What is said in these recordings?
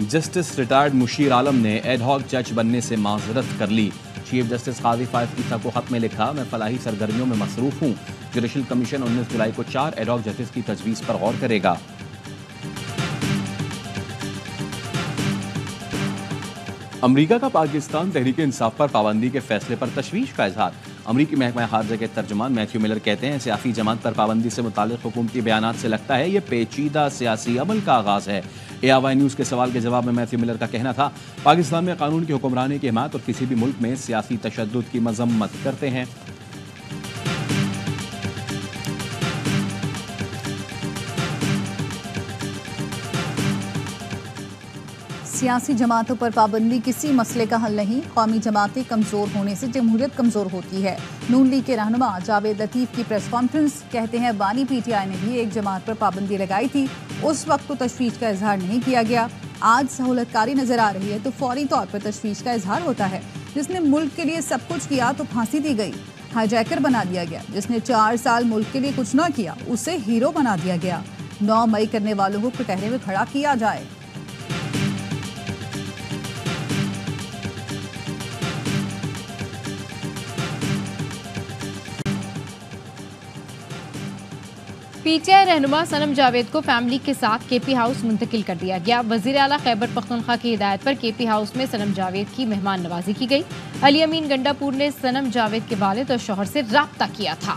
Justice retired Musheer आलम ने ad hoc जज बनने से माजरत कर ली। चीफ जस्टिस काजी फायज ईसा को खत में लिखा, मैं फलाही सरगर्मियों में मसरूफ हूँ। जुडिशल कमीशन 19 जुलाई को 4 एडहॉक जजेस की तजवीज़ पर गौर करेगा। अमरीका का पाकिस्तान तहरीक इंसाफ पर पाबंदी के फैसले पर तशवीश का इजहार। अमरीकी महकमा खारजा के तर्जुमान मैथ्यू मिलर कहते हैं, सियासी जमात पर पाबंदी से मुताल्लिक हुकूमती बयानात से लगता है ये पेचीदा सियासी अमल का आगाज है। ARY न्यूज़ के सवाल के जवाब में मैथ्यू मिलर का कहना था, पाकिस्तान में कानून की हुक्मरानी की हिमायत और किसी भी मुल्क में सियासी तशद्दुद की मजम्मत करते हैं। सियासी जमातों पर पाबंदी किसी मसले का हल नहीं। कौमी जमातें कमज़ोर होने से जमहूरियत कमज़ोर होती है। नून लीग के रहनुमा जावेद लतीफ़ की प्रेस कॉन्फ्रेंस, कहते हैं बानी PTI ने भी एक जमात पर पाबंदी लगाई थी, उस वक्त तो तशवीश का इजहार नहीं किया गया। आज सहूलतकारी नजर आ रही है तो फौरी तौर पर तशवीश का इजहार होता है। जिसने मुल्क के लिए सब कुछ किया तो फांसी दी गई, हाईजैकर बना दिया गया। जिसने 4 साल मुल्क के लिए कुछ ना किया उसे हीरो बना दिया गया। 9 मई करने वालों को कटहरे में खड़ा किया जाए। PTI रहनुमा सनम जावेद को फैमिली के साथ KP हाउस मुंतकिल कर दिया गया। वज़ीर आला खैबर पख्तूनख्वा की हिदायत पर KP हाउस में सनम जावेद की मेहमान नवाजी की गई। अली अमीन गंडापुर ने सनम जावेद के वालिद और शौहर से राब्ता किया था।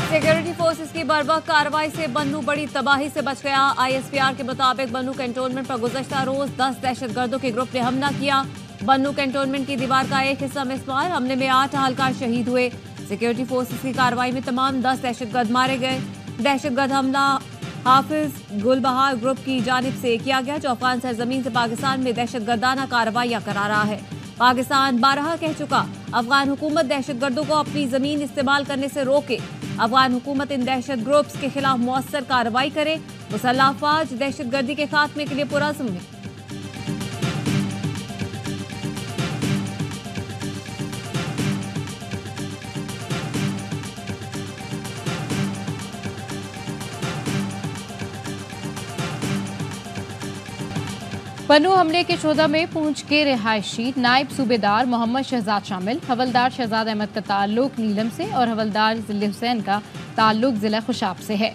सिक्योरिटी फोर्सेस की बर्वक्त कार्रवाई से बन्नू बड़ी तबाही से बच गया। ISPR के मुताबिक बन्नू कैंटोनमेंट पर गुज़श्ता रोज 10 दहशतगर्दों के ग्रुप ने हमला किया। बन्नू कैंटोनमेंट की दीवार का एक हिस्सा मिसमार, हमले में 8 अहलकार शहीद हुए। सिक्योरिटी फोर्सेस की कार्रवाई में तमाम 10 दहशतगर्द मारे गए। दहशतगर्द हमला हाफिज गुलबहार ग्रुप की जानिब से किया गया, जो अफगान सरजमीन से पाकिस्तान में दहशतगर्दाना कार्रवाइयां करा रहा है। पाकिस्तान बारहा कह चुका, अफगान हुकूमत दहशतगर्दों को अपनी जमीन इस्तेमाल करने से रोके। अफगान हुकूमत इन दहशत ग्रुप्स के खिलाफ मौसर कार्रवाई करे। मुसल्लह अफवाज दहशतगर्दी के खात्मे के लिए पुरअज़्म है। बन्नू हमले के शोधा में पूंछ के रिहायशी नायब सूबेदार मोहम्मद शहजाद शामिल। हवलदार शहजाद अहमद का ताल्लुक नीलम से और हवलदार जिले हुसैन का ताल्लुक जिला खुशाब से है।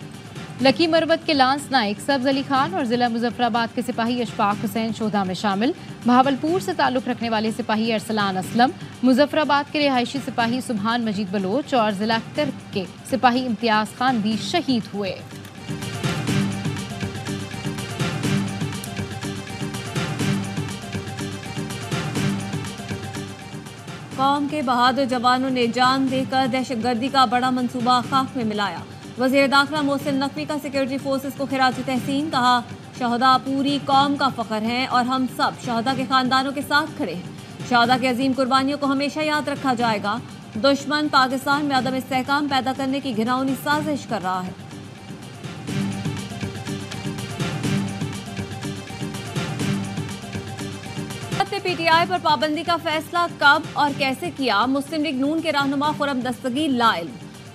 लकी मरवत के लांस नाइक सब्ज अली खान और जिला मुजफ्फराबाद के सिपाही अशफाक हुसैन शोधा में शामिल। बहावलपुर से ताल्लुक रखने वाले सिपाही अरसलान असलम, मुजफ्फराबाद के रिहायशी सिपाही सुबहान मजीद बलोच और जिला कर्क के सिपाही इम्तियाज खान भी शहीद हुए। कौम के बहादुर जवानों ने जान देकर दहशतगर्दी का बड़ा मंसूबा खाक में मिलाया। वज़ीर दाखिला मोहसिन नकवी का सिक्योरिटी फोर्सेस को खिराज तहसीन, कहा शहदा पूरी कौम का फ़ख्र हैं और हम सब शहदा के ख़ानदानों के साथ खड़े हैं। शहदा की अजीम कुर्बानियों को हमेशा याद रखा जाएगा। दुश्मन पाकिस्तान में अदम इस्तेहकाम पैदा करने की घिनौनी साजिश कर रहा है। PTI पर पाबंदी का फैसला कब और कैसे किया, मुस्लिम लीग नून के रहनुमा खुरम दस्तगीर लाइल,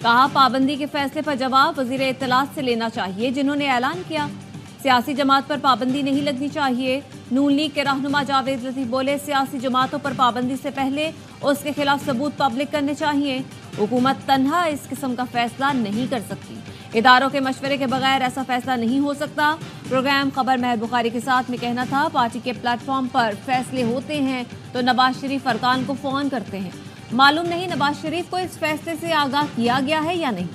कहा पाबंदी के फैसले पर जवाब वज़ीर इत्तलात से लेना चाहिए जिन्होंने ऐलान किया। सियासी जमात पर पाबंदी नहीं लगनी चाहिए। नून लीग के रहनुमा जावेद लतीफ़ बोले, सियासी जमातों पर पाबंदी से पहले उसके खिलाफ सबूत पब्लिक करने चाहिए। हुकूमत तन्हा इस किस्म का फैसला नहीं कर सकती। इदारों के मशवरे के बगैर ऐसा फैसला नहीं हो सकता। प्रोग्राम खबर महर बुखारी के साथ में कहना था, पार्टी के प्लेटफॉर्म पर फैसले होते हैं तो नवाज शरीफ अरकान को फ़ोन करते हैं। मालूम नहीं नवाज शरीफ को इस फैसले से आगाह किया गया है या नहीं।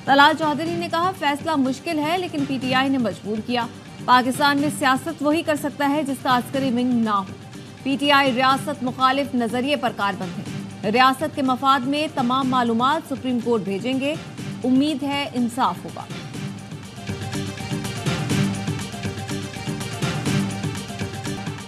तलाल चौधरी ने कहा, फैसला मुश्किल है लेकिन PTI ने मजबूर किया। पाकिस्तान में सियासत वही कर सकता है जिसका अस्करी विंग ना हो। PTI रियासत मुखालिफ नजरिए पर कारबंद है। रियासत के मफाद में तमाम मालूमात सुप्रीम कोर्ट भेजेंगे। उम्मीद है इंसाफ होगा।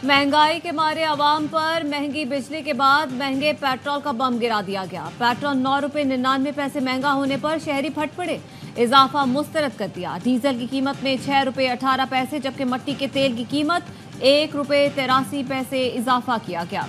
महंगाई के मारे आवाम पर महंगी बिजली के बाद महंगे पेट्रोल का बम गिरा दिया गया। पेट्रोल 9 रुपये 99 पैसे महंगा होने पर शहरी फट पड़े। इजाफा मुस्तरद कर दिया। डीजल की कीमत में 6 रुपये 18 पैसे जबकि मट्टी के तेल की कीमत 1 रुपये 83 पैसे इजाफा किया गया।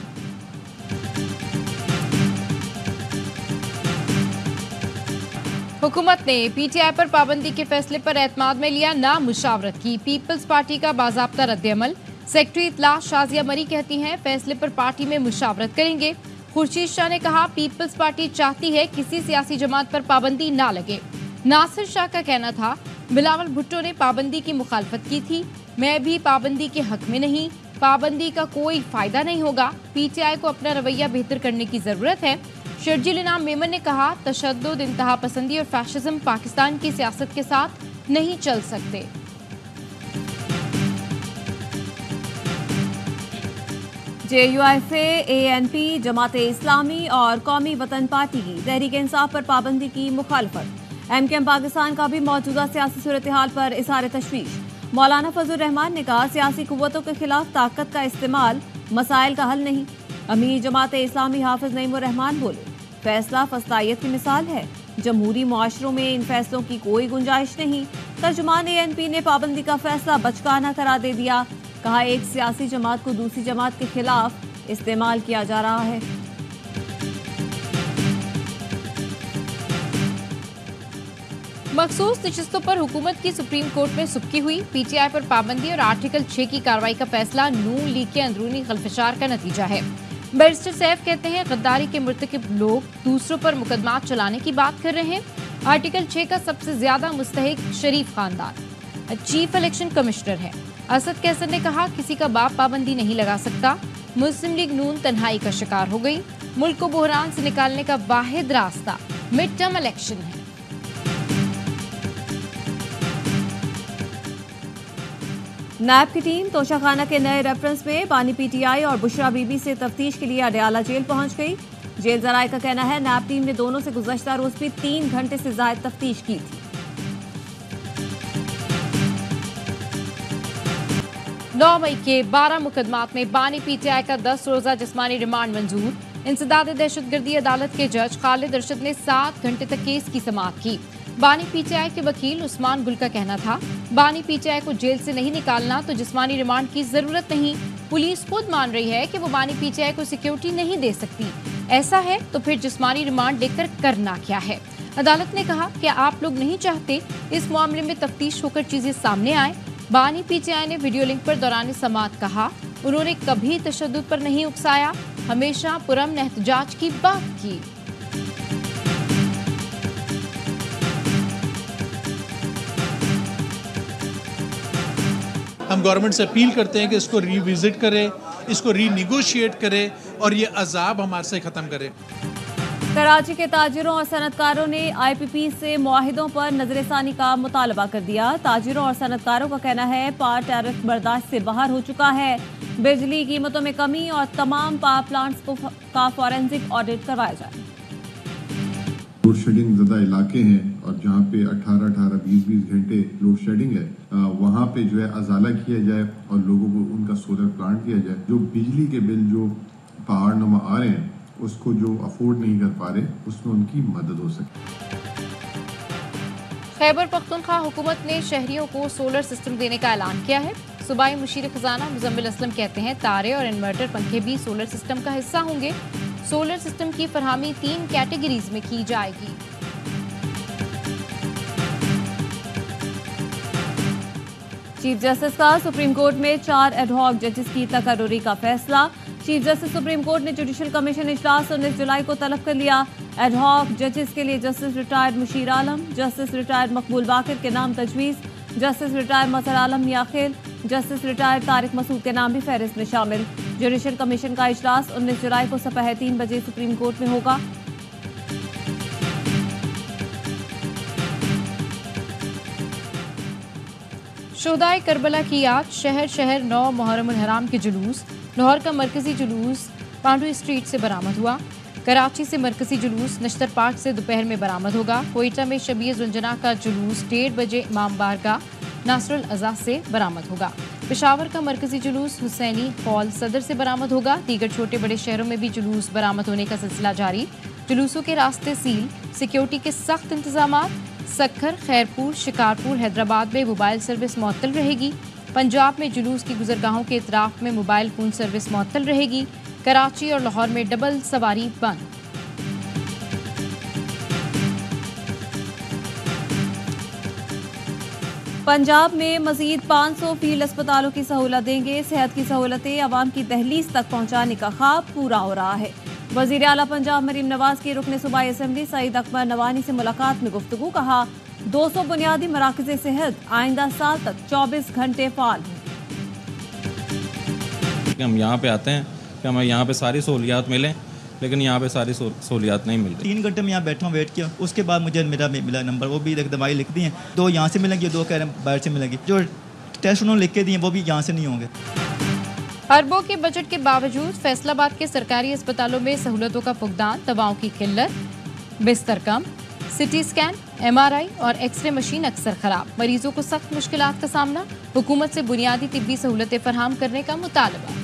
हुकूमत ने पीटीआई पर पाबंदी के फैसले पर एतमाद में लिया ना मुशावरत की। पीपल्स पार्टी का बाज़ाब्ता रद्द-ए-अमल। सेक्रेटरी इत्तला शाजिया मरी कहती हैं फैसले पर पार्टी में मुशावरत करेंगे। खुर्शीद शाह ने कहा पीपल्स पार्टी चाहती है किसी सियासी जमात पर पाबंदी ना लगे। नासिर शाह का कहना था बिलावल भुट्टो ने पाबंदी की मुखालफत की थी, मैं भी पाबंदी के हक में नहीं, पाबंदी का कोई फायदा नहीं होगा, पीटीआई को अपना रवैया बेहतर करने की जरूरत है। शर्जील इनाम मेमन ने कहा तशद्दुद, इंतहा पसंदी और फैशिज्म पाकिस्तान की सियासत के साथ नहीं चल सकते। JUIFA, ANP, जमाते इस्लामी और कौमी वतन पार्टी की तहरीक इंसाफ पर पाबंदी की मुखालफत। MKM पाकिस्तान का भी मौजूदा सियासी सूरत हाल पर इज़हार तशवीश। मौलाना फजल रहमान ने कहा सियासी कुव्वतों के खिलाफ ताकत का इस्तेमाल मसाइल का हल नहीं। अमीर जमाते इस्लामी हाफिज नईमुर रहमान बोले फैसला फस्तायत की मिसाल है, जमहूरी मुआशरों में इन फैसलों की कोई गुंजाइश नहीं। तर्जुमान ANP ने पाबंदी का फैसला बचकाना करार दे दिया। कहा एक सियासी जमात को दूसरी जमात के खिलाफ इस्तेमाल किया जा रहा है। मखसूस नशिस्तों पर हुकूमत की सुप्रीम कोर्ट में सुबकी हुई। पीटीआई पर पाबंदी और आर्टिकल 6 की कार्रवाई का फैसला नून लीग के अंदरूनी खलफशार का नतीजा है। बैरिस्टर सैफ कहते हैं गद्दारी के मुर्तकिब लोग दूसरों पर मुकदमात चलाने की बात कर रहे हैं। आर्टिकल 6 का सबसे ज्यादा मुस्तहिक शरीफ खानदान चीफ इलेक्शन कमिश्नर है। असद कैसर ने कहा किसी का बाप पाबंदी नहीं लगा सकता। मुस्लिम लीग नून तन्हाई का शिकार हो गई। मुल्क को बुहरान से निकालने का वाहिद रास्ता मिड टर्म इलेक्शन है। नैब की टीम तोशाखाना के नए रेफरेंस में बानी PTI और बुशरा बीबी से तफ्तीश के लिए अडयाला जेल पहुंच गई। जेल जराये का कहना है नैब टीम ने दोनों से गुज़श्ता रोज भी 3 घंटे से ज्यादा तफ्तीश की थी। 9 मई के 12 मुकदमात में बानी PTI का 10 रोजा जिस्मानी रिमांड मंजूर। इंसदाद दहशतगर्दी अदालत के जज खालिद अरशद ने 7 घंटे तक केस की समाअत की। बानी PTI के वकील उस्मान गुल का कहना था बानी PTI को जेल से नहीं निकालना तो जिस्मानी रिमांड की जरूरत नहीं। पुलिस खुद मान रही है कि वो बानी PTI को सिक्योरिटी नहीं दे सकती। ऐसा है तो फिर जिस्मानी रिमांड लेकर करना क्या है। अदालत ने कहा कि आप लोग नहीं चाहते इस मामले में तफ्तीश होकर चीजें सामने आए। बानी PTI ने वीडियो लिंक पर दौरान समाअत कहा उन्होंने कभी तशद्दुद पर नहीं उकसाया, हमेशा पुरअमन एहतजाज की बात की। हम गवर्नमेंट से अपील करते हैं कि इसको रिविजिट करे, इसको रीनिगोशिएट करे और ये अजाब हमारे से ख़त्म करे। कराची के ताजिरों और सनतकारों ने IPP से मुआहिदों पर नजरसानी का मुतालबा कर दिया। ताजिरों और सनतकारों का कहना है पावर टैरिफ बर्दाश्त से बाहर हो चुका है। बिजली कीमतों में कमी और तमाम पावर प्लांट्स का फॉरेंसिक ऑडिट करवाया जाए। लोड शेडिंग ज़्यादा इलाके हैं और जहाँ पे 18-18, 20-20 घंटे लोड शेडिंग है वहाँ पे जो है अजाला किया जाए और लोगों को उनका सोलर प्लांट दिया जाए। जो बिजली के बिल जो पहाड़नुमा आ रहे हैं उसको जो अफोर्ड नहीं कर पा रहे उसमें उनकी मदद हो सके। खैबर पख्तूनख्वा हुकूमत ने शहरियों को सोलर सिस्टम देने का ऐलान किया है। सूबाई मुशीर खजाना मुजम्मिल असलम कहते हैं तारे और इन्वर्टर पंखे भी सोलर सिस्टम का हिस्सा होंगे। सोलर सिस्टम की फरहमी 3 कैटेगरीज में की जाएगी। चीफ जस्टिस का सुप्रीम कोर्ट में 4 एडहॉक जजेस की तकर्रुरी का फैसला। चीफ जस्टिस सुप्रीम कोर्ट ने जुडिशल कमीशन इजलास 19 जुलाई को तलब कर लिया। एडहॉक जजेस के लिए जस्टिस रिटायर्ड मुशीर आलम, जस्टिस रिटायर्ड मकबूल बाकिर के नाम तजवीज़, जस्टिस रिटायर्ड मजहर आलम मियाखिल, जस्टिस रिटायर्ड तारिक मसूद के नाम भी फहरिस्त में शामिल। जुडिशल कमीशन का इजलास 19 जुलाई को सुबह 3 बजे सुप्रीम कोर्ट में होगा। शोहदाए करबला की याद, शहर शहर 9 मुहर्रम उल हराम के जुलूस। लाहौर का मरकजी जुलूस पांडू स्ट्रीट से बरामद हुआ। कराची से मरकजी जुलूस नश्तर पार्क से दोपहर में बरामद होगा। कोयटा में शबीर जुलजना का जुलूस 1:30 बजे इमाम बारगाह नासरुल अज़ा से बरामद होगा। पेशावर का मरकजी जुलूस हुसैनी हॉल सदर से बरामद होगा। दीगर छोटे बड़े शहरों में भी जुलूस बरामद होने का सिलसिला जारी। जुलूसों के रास्ते सील, सिक्योरिटी के सख्त इंतजामात। सक्खर, खैरपुर, शिकारपुर, हैदराबाद में मोबाइल सर्विस मुअत्तल रहेगी। पंजाब में जुलूस की गुजरगाहों के इतराफ में मोबाइल फ़ोन सर्विस मुअत्तल रहेगी। कराची और लाहौर में डबल सवारी बंद। पंजाब में मजीद 500 फील्ड अस्पतालों की सहूलत देंगे। सेहत की सहूलतें आवाम की दहलीज तक पहुंचाने का ख्वाब पूरा हो रहा है। वजीर आला पंजाब मरीम नवाज की रुकन सूबाई असम्बली सईद अकबर नवानी से मुलाकात में गुफ्तगू। कहा 200 बुनियादी मराकज़ सेहत आइंदा साल तक 24 घंटे फाल हों। हम यहाँ पे आते हैं कि हमें यहाँ पे सारी सहूलियात मिलें, लेकिन यहाँ पे सारी सहूलियात नहीं मिल रही। 3 घंटे में यहाँ बैठा हूँ, वेट किया, उसके बाद मुझे मेरा मिला नंबर, वो भी दवाई लिख दी हैं, 2 यहाँ से मिलेंगी, 2 कह रहे हैं बाहर से मिलेंगी। जो टेस्ट उन्होंने लिख के दिए वो भी यहाँ से नहीं होंगे। अरबों के बजट के बावजूद फैसलाबाद के सरकारी अस्पतालों में सहूलतों का फुकदान, दवाओं की किल्लत, बिस्तर कम, सिटी स्कैन, MRI और एक्सरे मशीन अक्सर खराब। मरीजों को सख्त मुश्किलात का सामना। हुकूमत से बुनियादी तिब्बी सहूलतें फराहम करने का मुतालबा।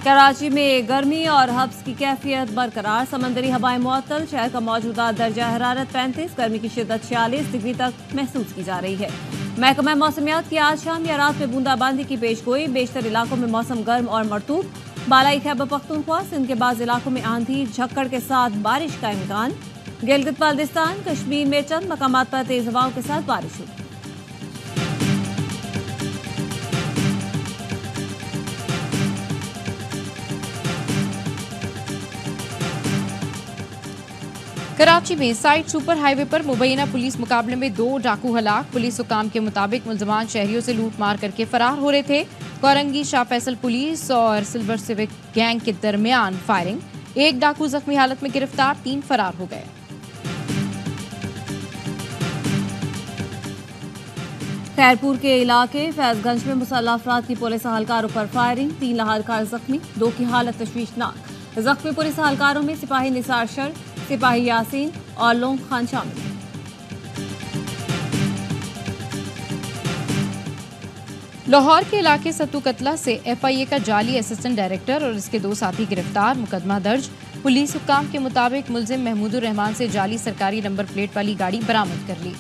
कराची में गर्मी और हब्स की कैफियत बरकरार। समंदरी हवाएं मुअत्तल। शहर का मौजूदा दर्जा हरारत 35, गर्मी की शिद्दत 46 डिग्री तक महसूस की जा रही है। महकमा मौसमियात की आज शाम या रात में बूंदाबांदी की पेशगोई। बेशतर इलाकों में मौसम गर्म और मरतूब। बालाई खैबर पख्तूनख्वा, सिंध के बाद इलाकों में आंधी झक्कड़ के साथ बारिश का इम्कान। गिलगित बाल्टिस्तान, कश्मीर में चंद मकामात पर तेज हवाओं के साथ बारिश हुई। कराची में साइड सुपर हाईवे पर मुबैना पुलिस मुकाबले में 2 डाकू हलाक। पुलिस हुकाम के मुताबिक मुल्जमान शहरियों से लूट मार करके फरार हो रहे थे। कोरंगी शाह फैसल पुलिस और सिल्वर सिविक गैंग के दरमियान फायरिंग। 1 डाकू जख्मी हालत में गिरफ्तार, 3 फरार हो गए। खैरपुर के इलाके फैजगंज में मुसल्लह अफराद की पुलिस अहलकारों पर फायरिंग। 3 लाहौरकार जख्मी, 2 की हालत तशवीशनाक। जख्मी पुलिस अहलकारों में सिपाही निसार शर, सिपाही यासीन और लोंग खान शामिल हैं। लाहौर के इलाके सत्तू कतला से FIA का जाली असिस्टेंट डायरेक्टर और इसके 2 साथी गिरफ्तार, मुकदमा दर्ज। पुलिस हुक्काम के मुताबिक मुलजिम महमूदुर रहमान से जाली सरकारी नंबर प्लेट वाली गाड़ी बरामद कर ली।